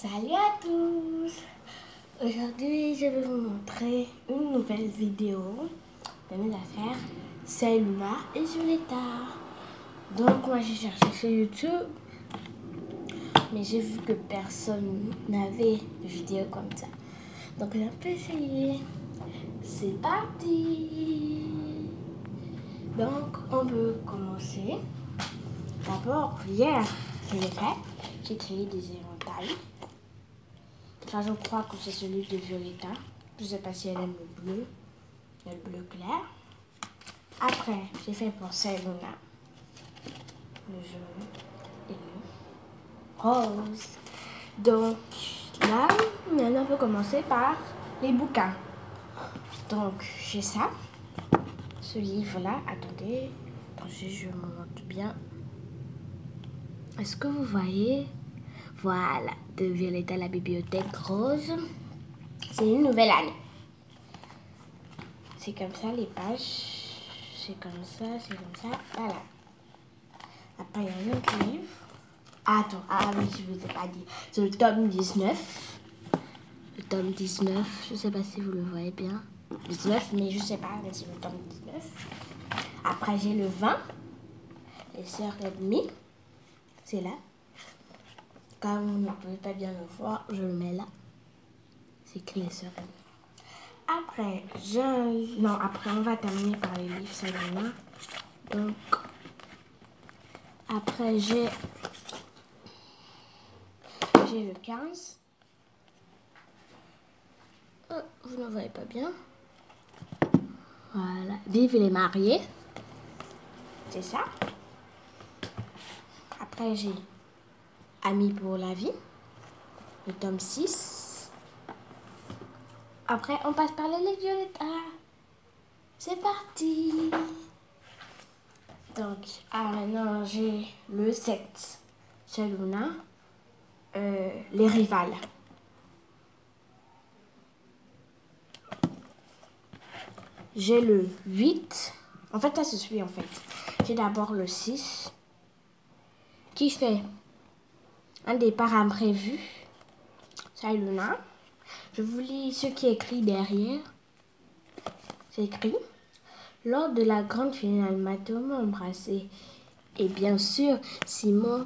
Salut à tous! Aujourd'hui, je vais vous montrer une nouvelle vidéo de mes affaires. C'est Luna et Violetta. Donc, moi, j'ai cherché sur YouTube, mais j'ai vu que personne n'avait de vidéo comme ça. Donc, j'ai un peu essayé. C'est parti! Donc, on peut commencer. D'abord, hier, j'ai créé des éventails. Ça, je crois que c'est celui de Violetta. Je ne sais pas si elle aime le bleu clair. Après, j'ai fait pour Luna le jaune et le rose. Donc là, maintenant on peut commencer par les bouquins. Donc j'ai ça, ce livre-là. Attendez, je me montre bien. Est-ce que vous voyez? Voilà, de Violetta, la bibliothèque rose. C'est une nouvelle année. C'est comme ça les pages. C'est comme ça, c'est comme ça. Voilà. Après, il y a un autre livre. Attends, oui, je ne vous ai pas dit. C'est le tome 19. Le tome 19, je ne sais pas si vous le voyez bien. 19, mais je ne sais pas, mais c'est le tome 19. Après, j'ai le 20. Les sœurs ennemies. C'est là. Comme vous ne pouvez pas bien le voir, je le mets là. C'est écrit les sœurs ennemies. Après, après, on va terminer par les livres Salina. Donc, après, j'ai le 15. Oh, vous ne voyez pas bien. Voilà. Vive les mariés. C'est ça. Après, j'ai Amis pour la vie. Le tome 6. Après, on passe par les livres Violetta. C'est parti. Donc, maintenant, j'ai le 7. C'est Luna. Les rivales. J'ai le 8. En fait, ça se suit en fait. J'ai d'abord le 6. Qui fait un départ imprévu. Ça, Luna. Je vous lis ce qui est écrit derrière. C'est écrit. Lors de la grande finale, Mathéo m'a embrassé. Et bien sûr, Simon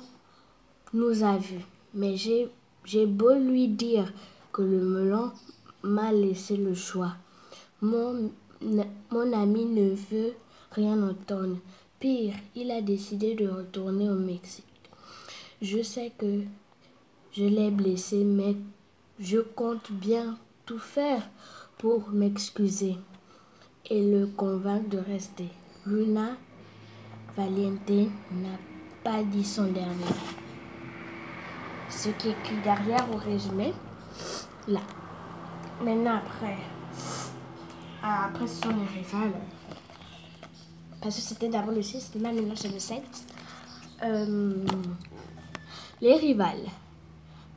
nous a vus. Mais j'ai beau lui dire que le melon m'a laissé le choix. Mon ami ne veut rien entendre. Pire, il a décidé de retourner au Mexique. Je sais que je l'ai blessé, mais je compte bien tout faire pour m'excuser et le convaincre de rester. Luna Valiente n'a pas dit son dernier. Ce qui est écrit derrière au résumé, là. Maintenant après ce sont les rivales. Parce que c'était d'abord le 6, maintenant c'est le 7. Les rivales.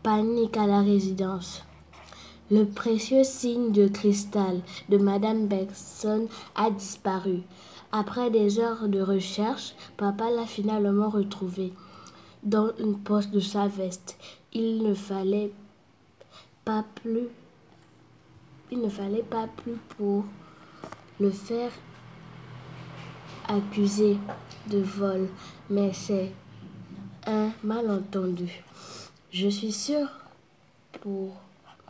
Panique à la résidence. Le précieux signe de cristal de Madame Bergson a disparu. Après des heures de recherche, papa l'a finalement retrouvé dans une poche de sa veste. Il ne fallait pas plus pour le faire accuser de vol, mais c'est un malentendu. Je suis sûre pour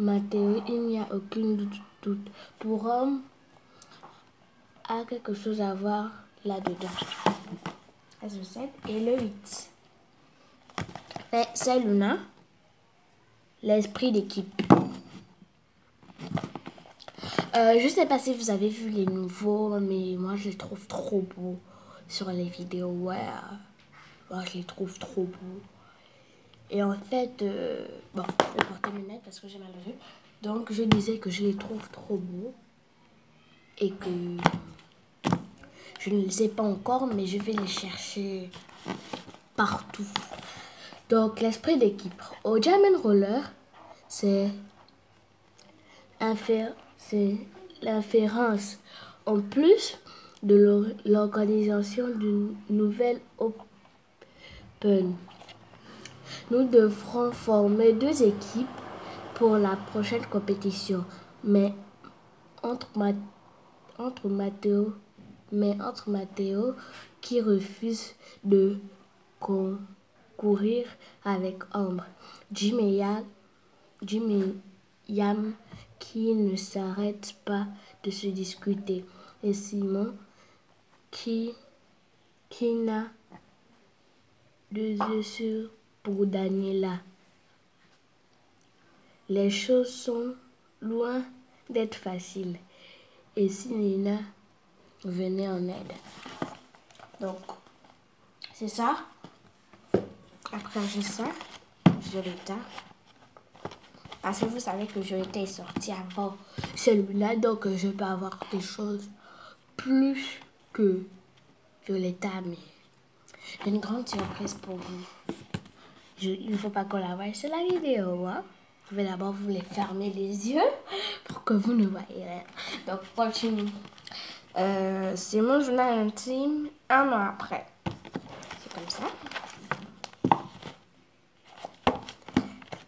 Mathéo, il n'y a aucun doute. Pour homme, a quelque chose à voir là-dedans. Le 7 et le 8. C'est Luna, l'esprit d'équipe. Je ne sais pas si vous avez vu les nouveaux, mais moi je les trouve trop beaux sur les vidéos. Ouais, moi je les trouve trop beaux. Et en fait, bon, je vais porter mes lunettes parce que j'ai mal aux yeux. Donc je disais que je les trouve trop beaux et que je ne les sais pas encore, mais je vais les chercher partout. Donc l'esprit d'équipe. Au Jammin' Roller, c'est l'inférence en plus de l'organisation d'une nouvelle Open. Nous devrons former 2 équipes pour la prochaine compétition. Mais entre Mathéo qui refuse de concourir avec Ambre, Jim et Yam qui ne s'arrêtent pas de se discuter, et Simon qui n'a 2 yeux sûrs pour Daniela. Les choses sont loin d'être faciles. Et si Nina venait en aide? Donc, c'est ça. Après, j'ai ça. Violetta. Parce que vous savez que Violetta est sortie avant celui-là. Donc, je peux avoir des choses plus que Violetta. Mais j'ai une grande surprise pour vous. Il ne faut pas qu'on la voie sur la vidéo. Hein? Je vais d'abord vous les fermer les yeux pour que vous ne voyez rien. Donc, continue. C'est mon journal intime 1 an après. C'est comme ça.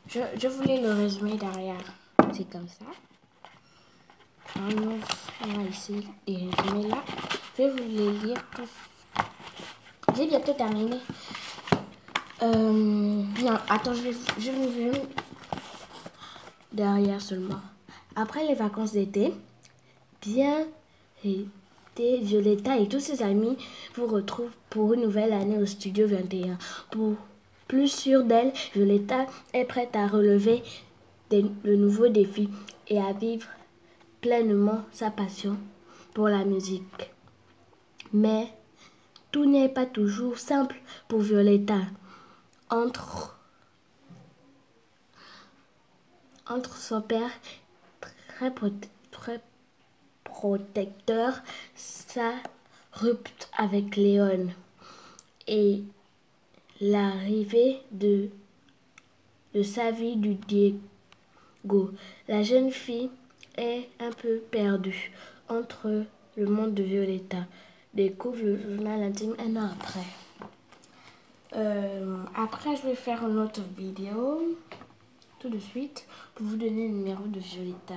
Je voulais le résumer derrière. C'est comme ça. On va essayer de résumer là. Je vais vous les lire tous. J'ai bientôt terminé. Non, attends, je vais derrière seulement. Après les vacances d'été, Violetta et tous ses amis vous retrouvent pour une nouvelle année au Studio 21. Pour plus sûre d'elle, Violetta est prête à relever de nouveaux défis et à vivre pleinement sa passion pour la musique. Mais tout n'est pas toujours simple pour Violetta. Entre son père très protecteur, sa rupture avec Léon et l'arrivée de sa vie du Diego. La jeune fille est un peu perdue entre le monde de Violetta. Découvre le journal intime 1 an après. Après, je vais faire une autre vidéo tout de suite pour vous donner le numéro de Violetta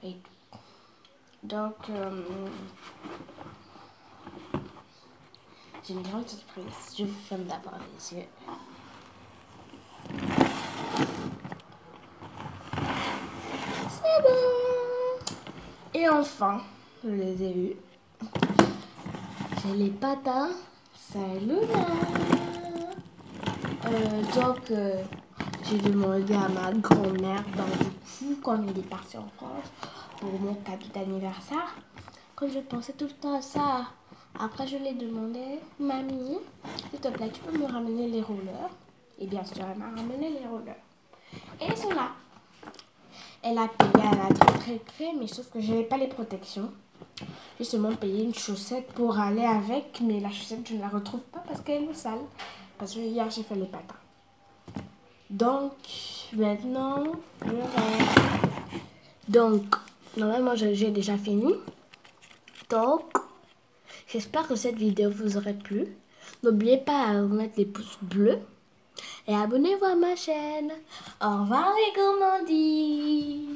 et tout. Donc, j'ai une grande surprise. Je vous ferme d'abord les yeux. C'est bon. Et enfin, je les ai eus. J'ai les patins. Salut. Donc, j'ai demandé à ma grand-mère, du coup, comme il est parti en France pour mon cadeau d'anniversaire, quand je pensais tout le temps à ça. Après, je lui ai demandé, mamie, s'il te plaît, tu peux me ramener les rouleurs? Et bien sûr, elle m'a ramené les rouleurs. Et ils sont là. Elle a payé à la très, mais sauf que je n'avais pas les protections. J'ai seulement payé une chaussette pour aller avec, mais la chaussette, je ne la retrouve pas parce qu'elle est sale. Parce que hier, j'ai fait les patins. Donc, maintenant, normalement, j'ai déjà fini. Donc, j'espère que cette vidéo vous aurait plu. N'oubliez pas à mettre les pouces bleus et abonnez-vous à ma chaîne. Au revoir les gourmandises.